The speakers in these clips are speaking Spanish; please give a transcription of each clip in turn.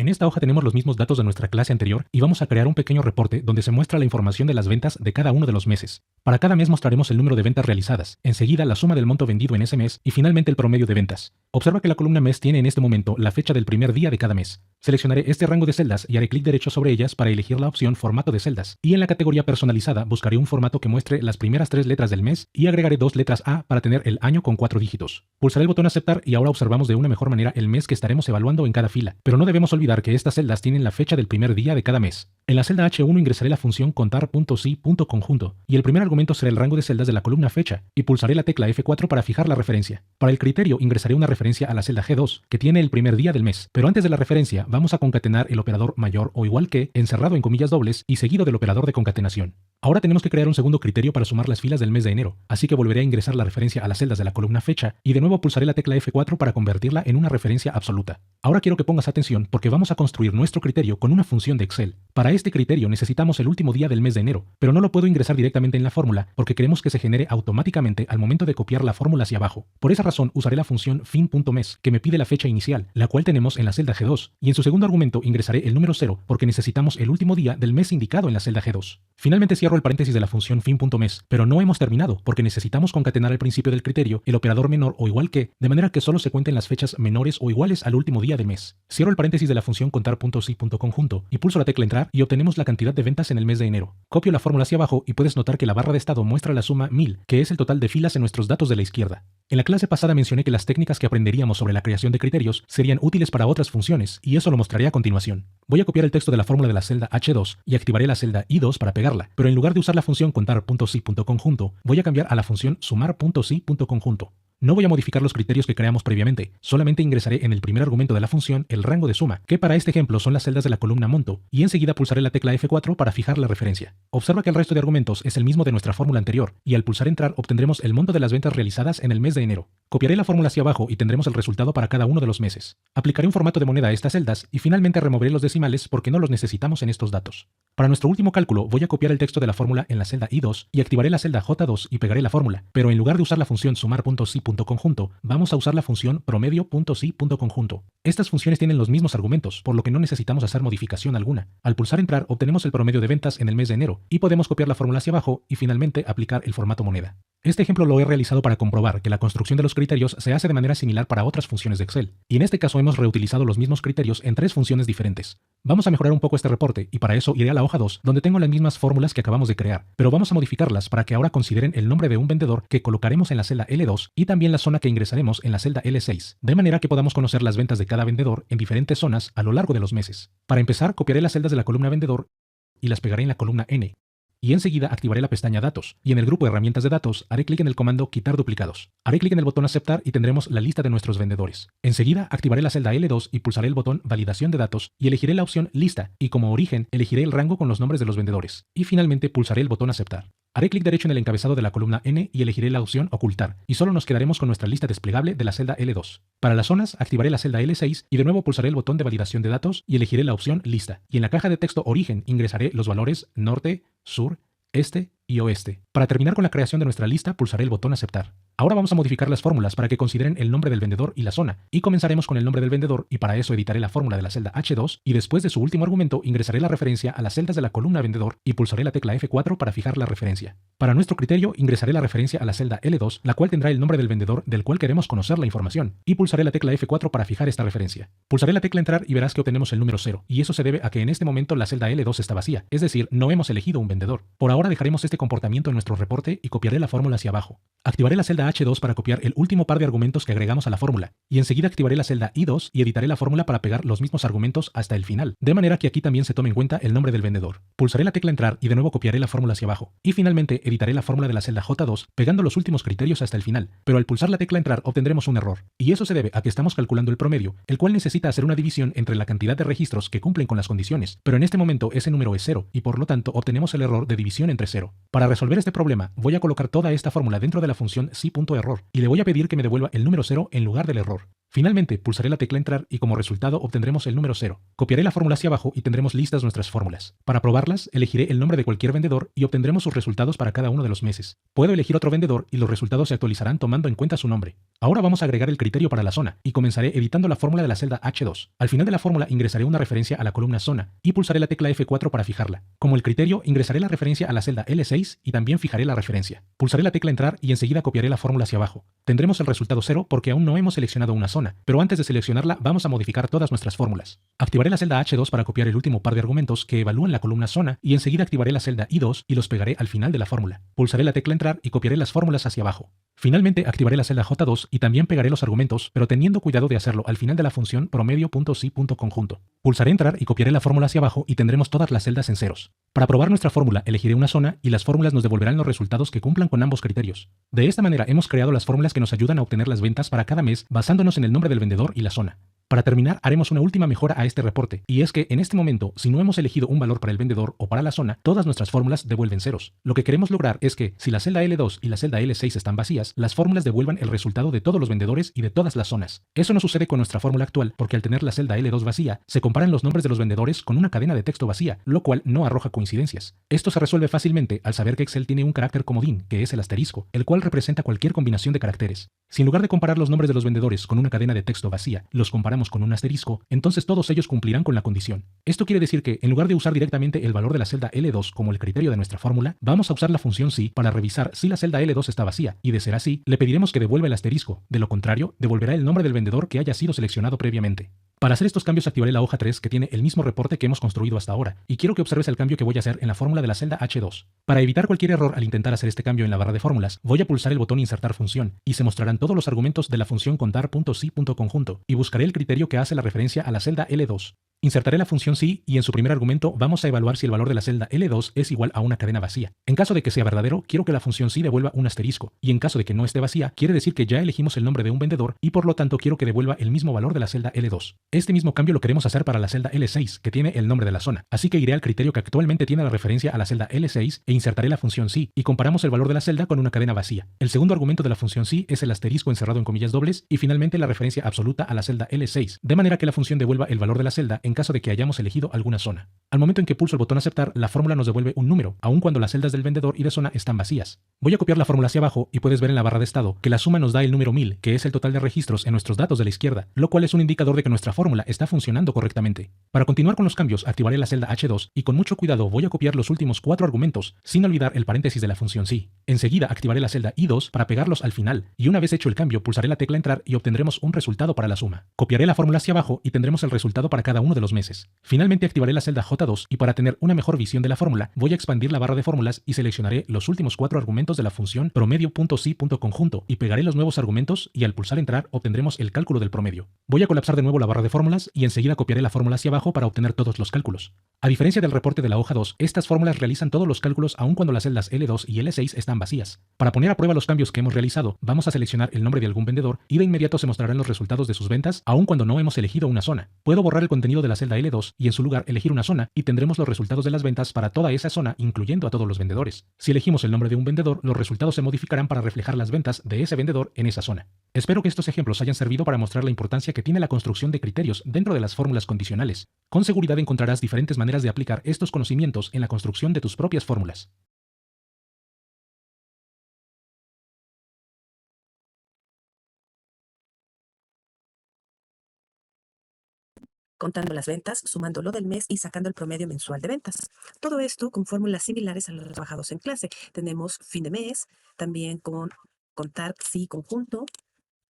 En esta hoja tenemos los mismos datos de nuestra clase anterior y vamos a crear un pequeño reporte donde se muestra la información de las ventas de cada uno de los meses. Para cada mes mostraremos el número de ventas realizadas, enseguida la suma del monto vendido en ese mes y finalmente el promedio de ventas. Observa que la columna mes tiene en este momento la fecha del primer día de cada mes. Seleccionaré este rango de celdas y haré clic derecho sobre ellas para elegir la opción formato de celdas. Y en la categoría personalizada buscaré un formato que muestre las primeras 3 letras del mes y agregaré 2 letras A para tener el año con 4 dígitos. Pulsaré el botón aceptar y ahora observamos de una mejor manera el mes que estaremos evaluando en cada fila. Pero no debemos olvidar que estas celdas tienen la fecha del primer día de cada mes. En la celda H1 ingresaré la función contar.si.conjunto y el primer argumento será el rango de celdas de la columna fecha y pulsaré la tecla F4 para fijar la referencia. Para el criterio ingresaré una referencia a la celda G2 que tiene el primer día del mes, pero antes de la referencia vamos a concatenar el operador mayor o igual que encerrado en comillas dobles y seguido del operador de concatenación. Ahora tenemos que crear un segundo criterio para sumar las filas del mes de enero, así que volveré a ingresar la referencia a las celdas de la columna fecha y de nuevo pulsaré la tecla F4 para convertirla en una referencia absoluta. Ahora quiero que pongas atención porque vamos a construir nuestro criterio con una función de Excel. Para este criterio necesitamos el último día del mes de enero, pero no lo puedo ingresar directamente en la fórmula porque queremos que se genere automáticamente al momento de copiar la fórmula hacia abajo. Por esa razón usaré la función fin.mes que me pide la fecha inicial, la cual tenemos en la celda G2, y en su segundo argumento ingresaré el número 0 porque necesitamos el último día del mes indicado en la celda G2. Finalmente cierro el paréntesis de la función fin.mes, pero no hemos terminado porque necesitamos concatenar al principio del criterio el operador menor o igual que, de manera que solo se cuenten las fechas menores o iguales al último día del mes. Cierro el paréntesis de la función contar.si.conjunto y pulso la tecla entrar y obtenemos la cantidad de ventas en el mes de enero. Copio la fórmula hacia abajo y puedes notar que la barra de estado muestra la suma 1000, que es el total de filas en nuestros datos de la izquierda. En la clase pasada mencioné que las técnicas que aprenderíamos sobre la creación de criterios serían útiles para otras funciones, y eso lo mostraré a continuación. Voy a copiar el texto de la fórmula de la celda H2 y activaré la celda I2 para pegarla, pero en lugar de usar la función contar.si.conjunto, voy a cambiar a la función sumar.si.conjunto. No voy a modificar los criterios que creamos previamente, solamente ingresaré en el primer argumento de la función el rango de suma, que para este ejemplo son las celdas de la columna monto, y enseguida pulsaré la tecla F4 para fijar la referencia. Observa que el resto de argumentos es el mismo de nuestra fórmula anterior, y al pulsar entrar obtendremos el monto de las ventas realizadas en el mes de enero. Copiaré la fórmula hacia abajo y tendremos el resultado para cada uno de los meses. Aplicaré un formato de moneda a estas celdas y finalmente removeré los decimales porque no los necesitamos en estos datos. Para nuestro último cálculo voy a copiar el texto de la fórmula en la celda I2 y activaré la celda J2 y pegaré la fórmula, pero en lugar de usar la función sumar.si.conjunto, vamos a usar la función promedio.si.conjunto. Estas funciones tienen los mismos argumentos, por lo que no necesitamos hacer modificación alguna. Al pulsar entrar obtenemos el promedio de ventas en el mes de enero y podemos copiar la fórmula hacia abajo y finalmente aplicar el formato moneda. Este ejemplo lo he realizado para comprobar que la construcción de los criterios se hace de manera similar para otras funciones de Excel, y en este caso hemos reutilizado los mismos criterios en 3 funciones diferentes. Vamos a mejorar un poco este reporte y para eso iré a la hoja 2 donde tengo las mismas fórmulas que acabamos de crear, pero vamos a modificarlas para que ahora consideren el nombre de un vendedor que colocaremos en la celda L2 y también la zona que ingresaremos en la celda L6, de manera que podamos conocer las ventas de cada vendedor en diferentes zonas a lo largo de los meses. Para empezar, copiaré las celdas de la columna vendedor y las pegaré en la columna N. Y enseguida activaré la pestaña Datos, y en el grupo de herramientas de datos haré clic en el comando Quitar duplicados. Haré clic en el botón Aceptar y tendremos la lista de nuestros vendedores. Enseguida activaré la celda L2 y pulsaré el botón Validación de datos y elegiré la opción Lista, y como origen elegiré el rango con los nombres de los vendedores. Y finalmente pulsaré el botón Aceptar. Haré clic derecho en el encabezado de la columna N y elegiré la opción Ocultar, y solo nos quedaremos con nuestra lista desplegable de la celda L2. Para las zonas activaré la celda L6 y de nuevo pulsaré el botón de validación de datos y elegiré la opción Lista. Y en la caja de texto Origen ingresaré los valores Norte, Sur, Este y Oeste. Para terminar con la creación de nuestra lista, pulsaré el botón Aceptar. Ahora vamos a modificar las fórmulas para que consideren el nombre del vendedor y la zona, y comenzaremos con el nombre del vendedor y para eso editaré la fórmula de la celda H2 y después de su último argumento ingresaré la referencia a las celdas de la columna vendedor y pulsaré la tecla F4 para fijar la referencia. Para nuestro criterio ingresaré la referencia a la celda L2, la cual tendrá el nombre del vendedor del cual queremos conocer la información, y pulsaré la tecla F4 para fijar esta referencia. Pulsaré la tecla Entrar y verás que obtenemos el número 0, y eso se debe a que en este momento la celda L2 está vacía, es decir, no hemos elegido un vendedor. Por ahora dejaremos este comportamiento en nuestro reporte y copiaré la fórmula hacia abajo. Activaré la celda H2 para copiar el último par de argumentos que agregamos a la fórmula, y enseguida activaré la celda I2 y editaré la fórmula para pegar los mismos argumentos hasta el final, de manera que aquí también se tome en cuenta el nombre del vendedor. Pulsaré la tecla Entrar y de nuevo copiaré la fórmula hacia abajo, y finalmente editaré la fórmula de la celda J2 pegando los últimos criterios hasta el final, pero al pulsar la tecla Entrar obtendremos un error, y eso se debe a que estamos calculando el promedio, el cual necesita hacer una división entre la cantidad de registros que cumplen con las condiciones, pero en este momento ese número es 0, y por lo tanto obtenemos el error de división entre 0. Para resolver este problema, voy a colocar toda esta fórmula dentro de la función si.error, y le voy a pedir que me devuelva el número 0 en lugar del error. Finalmente, pulsaré la tecla Entrar y como resultado obtendremos el número 0. Copiaré la fórmula hacia abajo y tendremos listas nuestras fórmulas. Para probarlas, elegiré el nombre de cualquier vendedor y obtendremos sus resultados para cada uno de los meses. Puedo elegir otro vendedor y los resultados se actualizarán tomando en cuenta su nombre. Ahora vamos a agregar el criterio para la zona y comenzaré editando la fórmula de la celda H2. Al final de la fórmula ingresaré una referencia a la columna zona y pulsaré la tecla F4 para fijarla. Como el criterio, ingresaré la referencia a la celda L6 y también fijaré la referencia. Pulsaré la tecla entrar y enseguida copiaré la fórmula hacia abajo. Tendremos el resultado 0 porque aún no hemos seleccionado una zona, pero antes de seleccionarla vamos a modificar todas nuestras fórmulas. Activaré la celda H2 para copiar el último par de argumentos que evalúan la columna zona y enseguida activaré la celda I2 y los pegaré al final de la fórmula. Pulsaré la tecla entrar y copiaré las fórmulas hacia abajo. Finalmente activaré la celda J2 y también pegaré los argumentos, pero teniendo cuidado de hacerlo al final de la función promedio.si.conjunto. Pulsaré entrar y copiaré la fórmula hacia abajo y tendremos todas las celdas en ceros. Para probar nuestra fórmula, elegiré una zona y las fórmulas nos devolverán los resultados que cumplan con ambos criterios. De esta manera hemos creado las fórmulas que nos ayudan a obtener las ventas para cada mes basándonos en el nombre del vendedor y la zona. Para terminar, haremos una última mejora a este reporte, y es que en este momento, si no hemos elegido un valor para el vendedor o para la zona, todas nuestras fórmulas devuelven ceros. Lo que queremos lograr es que, si la celda L2 y la celda L6 están vacías, las fórmulas devuelvan el resultado de todos los vendedores y de todas las zonas. Eso no sucede con nuestra fórmula actual, porque al tener la celda L2 vacía, se comparan los nombres de los vendedores con una cadena de texto vacía, lo cual no arroja coincidencias. Esto se resuelve fácilmente al saber que Excel tiene un carácter comodín, que es el asterisco, el cual representa cualquier combinación de caracteres. Si en lugar de comparar los nombres de los vendedores con una cadena de texto vacía, los comparamos con un asterisco, entonces todos ellos cumplirán con la condición. Esto quiere decir que, en lugar de usar directamente el valor de la celda L2 como el criterio de nuestra fórmula, vamos a usar la función si para revisar si la celda L2 está vacía, y de ser así, le pediremos que devuelva el asterisco. De lo contrario, devolverá el nombre del vendedor que haya sido seleccionado previamente. Para hacer estos cambios activaré la hoja 3 que tiene el mismo reporte que hemos construido hasta ahora, y quiero que observes el cambio que voy a hacer en la fórmula de la celda H2. Para evitar cualquier error al intentar hacer este cambio en la barra de fórmulas, voy a pulsar el botón Insertar función, y se mostrarán todos los argumentos de la función contar.si.conjunto, y buscaré el criterio que hace la referencia a la celda L2. Insertaré la función si y en su primer argumento vamos a evaluar si el valor de la celda L2 es igual a una cadena vacía. En caso de que sea verdadero, quiero que la función si devuelva un asterisco, y en caso de que no esté vacía, quiere decir que ya elegimos el nombre de un vendedor y por lo tanto quiero que devuelva el mismo valor de la celda L2. Este mismo cambio lo queremos hacer para la celda L6, que tiene el nombre de la zona, así que iré al criterio que actualmente tiene la referencia a la celda L6 e insertaré la función si y comparamos el valor de la celda con una cadena vacía. El segundo argumento de la función si es el asterisco encerrado en comillas dobles y finalmente la referencia absoluta a la celda L6, de manera que la función devuelva el valor de la celda en caso de que hayamos elegido alguna zona. Al momento en que pulso el botón aceptar, la fórmula nos devuelve un número, aun cuando las celdas del vendedor y de zona están vacías. Voy a copiar la fórmula hacia abajo y puedes ver en la barra de estado que la suma nos da el número 1000, que es el total de registros en nuestros datos de la izquierda, lo cual es un indicador de que nuestra fórmula está funcionando correctamente. Para continuar con los cambios, activaré la celda H2 y con mucho cuidado voy a copiar los últimos 4 argumentos, sin olvidar el paréntesis de la función si. Enseguida activaré la celda I2 para pegarlos al final, y una vez hecho el cambio pulsaré la tecla entrar y obtendremos un resultado para la suma. Copiaré la fórmula hacia abajo y tendremos el resultado para cada uno de los meses. Finalmente activaré la celda J2 y para tener una mejor visión de la fórmula, voy a expandir la barra de fórmulas y seleccionaré los últimos 4 argumentos de la función promedio.si.conjunto y pegaré los nuevos argumentos y al pulsar entrar obtendremos el cálculo del promedio. Voy a colapsar de nuevo la barra de fórmulas y enseguida copiaré la fórmula hacia abajo para obtener todos los cálculos. A diferencia del reporte de la hoja 2, estas fórmulas realizan todos los cálculos aun cuando las celdas L2 y L6 están vacías. Para poner a prueba los cambios que hemos realizado, vamos a seleccionar el nombre de algún vendedor y de inmediato se mostrarán los resultados de sus ventas aun cuando no hemos elegido una zona. Puedo borrar el contenido de la celda L2 y en su lugar elegir una zona y tendremos los resultados de las ventas para toda esa zona, incluyendo a todos los vendedores. Si elegimos el nombre de un vendedor, los resultados se modificarán para reflejar las ventas de ese vendedor en esa zona. Espero que estos ejemplos hayan servido para mostrar la importancia que tiene la construcción de criterios dentro de las fórmulas condicionales. Con seguridad encontrarás diferentes maneras de aplicar estos conocimientos en la construcción de tus propias fórmulas. Contando las ventas, sumando lo del mes y sacando el promedio mensual de ventas. Todo esto con fórmulas similares a las trabajados en clase. Tenemos fin de mes, también con contar sí conjunto,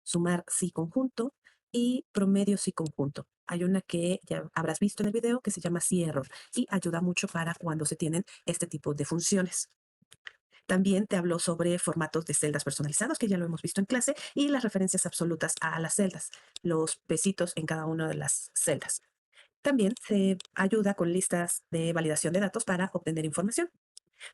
sumar sí conjunto y promedio sí conjunto. Hay una que ya habrás visto en el video que se llama sí error y ayuda mucho para cuando se tienen este tipo de funciones. También te habló sobre formatos de celdas personalizados, que ya lo hemos visto en clase, y las referencias absolutas a las celdas, los pesitos en cada una de las celdas. También se ayuda con listas de validación de datos para obtener información.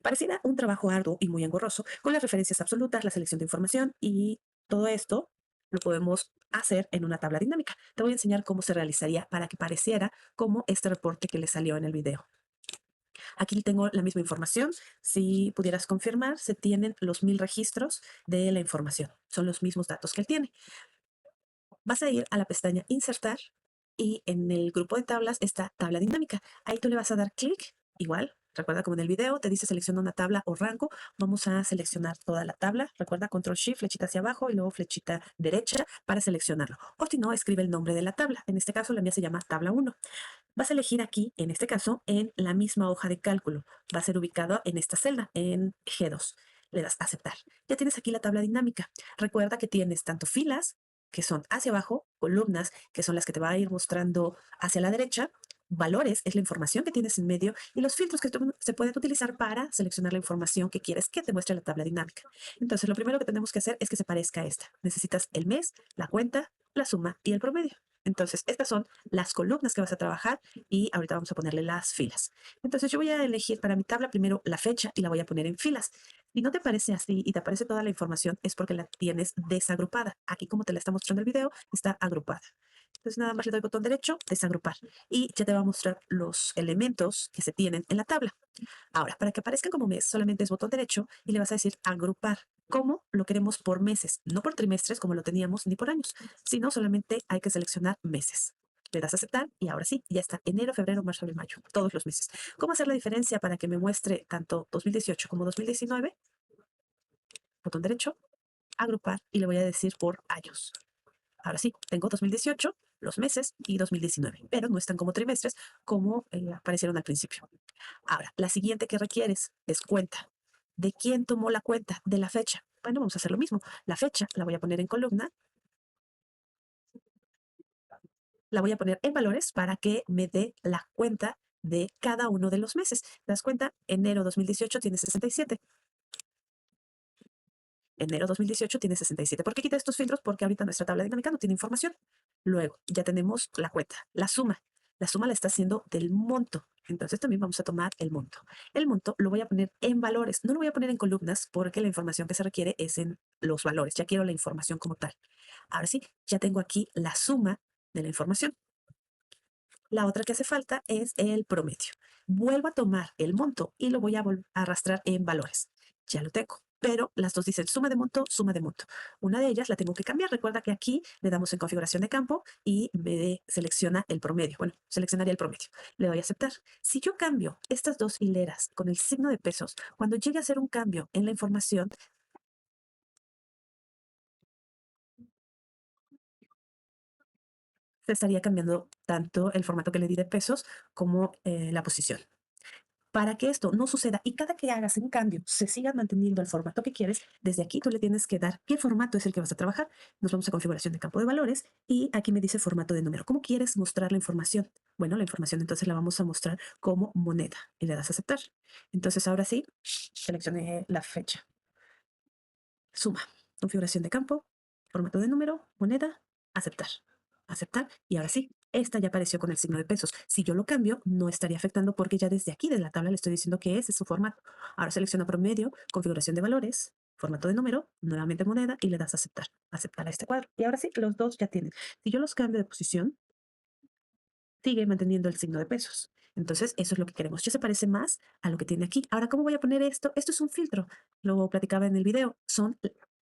Pareciera un trabajo arduo y muy engorroso con las referencias absolutas, la selección de información y todo esto lo podemos hacer en una tabla dinámica. Te voy a enseñar cómo se realizaría para que pareciera como este reporte que le salió en el video. Aquí tengo la misma información. Si pudieras confirmar, se tienen los 1000 registros de la información. Son los mismos datos que él tiene. Vas a ir a la pestaña Insertar y en el grupo de tablas está tabla dinámica. Ahí tú le vas a dar clic, igual. Recuerda, como en el video, te dice selecciona una tabla o rango. Vamos a seleccionar toda la tabla. Recuerda, control shift, flechita hacia abajo y luego flechita derecha para seleccionarlo. O si no, escribe el nombre de la tabla. En este caso, la mía se llama tabla 1. Vas a elegir aquí, en este caso, en la misma hoja de cálculo. Va a ser ubicado en esta celda, en G2. Le das a aceptar. Ya tienes aquí la tabla dinámica. Recuerda que tienes tanto filas, que son hacia abajo, columnas, que son las que te va a ir mostrando hacia la derecha, valores, es la información que tienes en medio, y los filtros que se pueden utilizar para seleccionar la información que quieres que te muestre la tabla dinámica. Entonces, lo primero que tenemos que hacer es que se parezca a esta. Necesitas el mes, la cuenta, la suma y el promedio. Entonces, estas son las columnas que vas a trabajar y ahorita vamos a ponerle las filas. Entonces, yo voy a elegir para mi tabla primero la fecha y la voy a poner en filas. Si no te parece así y te aparece toda la información, es porque la tienes desagrupada. Aquí, como te la está mostrando el video, está agrupada. Entonces, nada más le doy botón derecho, desagrupar. Y ya te va a mostrar los elementos que se tienen en la tabla. Ahora, para que aparezca como mes, solamente es botón derecho y le vas a decir agrupar. ¿Cómo? Lo queremos por meses, no por trimestres como lo teníamos, ni por años, sino solamente hay que seleccionar meses. Le das a aceptar y ahora sí, ya está enero, febrero, marzo, abril, mayo, todos los meses. ¿Cómo hacer la diferencia para que me muestre tanto 2018 como 2019? Botón derecho, agrupar y le voy a decir por años. Ahora sí, tengo 2018, los meses y 2019, pero no están como trimestres como aparecieron al principio. Ahora, la siguiente que requieres es cuenta. ¿De quién tomó la cuenta? De la fecha. Bueno, vamos a hacer lo mismo. La fecha la voy a poner en columna, la voy a poner en valores para que me dé la cuenta de cada uno de los meses. ¿Te das cuenta? Enero 2018 tiene 67. Enero 2018 tiene 67. ¿Por qué quité estos filtros? Porque ahorita nuestra tabla dinámica no tiene información. Luego, ya tenemos la cuenta, la suma. La suma la está haciendo del monto. Entonces también vamos a tomar el monto. El monto lo voy a poner en valores. No lo voy a poner en columnas porque la información que se requiere es en los valores. Ya quiero la información como tal. Ahora sí, ya tengo aquí la suma de la información. La otra que hace falta es el promedio. Vuelvo a tomar el monto y lo voy a arrastrar en valores. Ya lo tengo. Pero las dos dicen suma de monto, suma de monto. Una de ellas la tengo que cambiar. Recuerda que aquí le damos en configuración de campo y me selecciona el promedio. Bueno, seleccionaría el promedio. Le doy a aceptar. Si yo cambio estas dos hileras con el signo de pesos, cuando llegue a hacer un cambio en la información, se estaría cambiando tanto el formato que le di de pesos como la posición. Para que esto no suceda y cada que hagas un cambio se siga manteniendo el formato que quieres, desde aquí tú le tienes que dar qué formato es el que vas a trabajar. Nos vamos a configuración de campo de valores y aquí me dice formato de número. ¿Cómo quieres mostrar la información? Bueno, la información entonces la vamos a mostrar como moneda y le das a aceptar. Entonces ahora sí, seleccioné la fecha. Suma, configuración de campo, formato de número, moneda, aceptar, aceptar y ahora sí, esta ya apareció con el signo de pesos. Si yo lo cambio, no estaría afectando porque ya desde aquí de la tabla le estoy diciendo que ese es su formato. Ahora selecciona promedio, configuración de valores, formato de número, nuevamente moneda y le das a aceptar, aceptar a este cuadro. Y ahora sí, los dos ya tienen. Si yo los cambio de posición, sigue manteniendo el signo de pesos. Entonces, eso es lo que queremos. Ya se parece más a lo que tiene aquí. Ahora, ¿cómo voy a poner esto? Esto es un filtro. Lo platicaba en el video. Son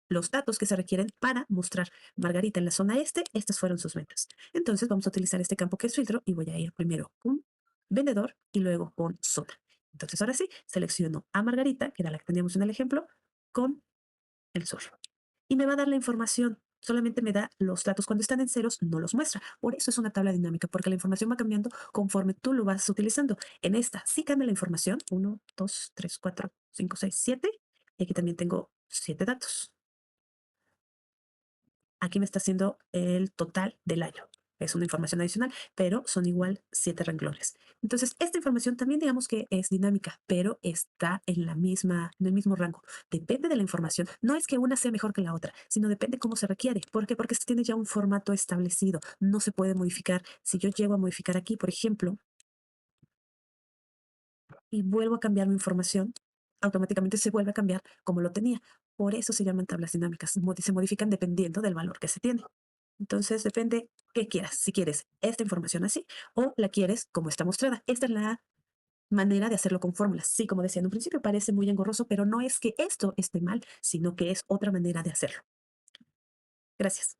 los datos que se requieren para mostrar Margarita en la zona este. Estas fueron sus ventas. Entonces, vamos a utilizar este campo que es filtro y voy a ir primero con vendedor y luego con zona. Entonces, ahora sí, selecciono a Margarita, que era la que teníamos en el ejemplo, con el sur y me va a dar la información. Solamente me da los datos. Cuando están en ceros, no los muestra. Por eso es una tabla dinámica, porque la información va cambiando conforme tú lo vas utilizando. En esta sí cambia la información. 1, 2, 3, 4, 5, 6, 7. Y aquí también tengo 7 datos. Aquí me está haciendo el total del año. Es una información adicional, pero son igual 7 renglones. Entonces, esta información también digamos que es dinámica, pero está en en el mismo rango. Depende de la información. No es que una sea mejor que la otra, sino depende cómo se requiere. ¿Por qué? Porque esto tiene ya un formato establecido. No se puede modificar. Si yo llego a modificar aquí, por ejemplo, y vuelvo a cambiar mi información, automáticamente se vuelve a cambiar como lo tenía. Por eso se llaman tablas dinámicas. Se modifican dependiendo del valor que se tiene. Entonces depende qué quieras. Si quieres esta información así o la quieres como está mostrada. Esta es la manera de hacerlo con fórmulas. Sí, como decía en un principio, parece muy engorroso, pero no es que esto esté mal, sino que es otra manera de hacerlo. Gracias.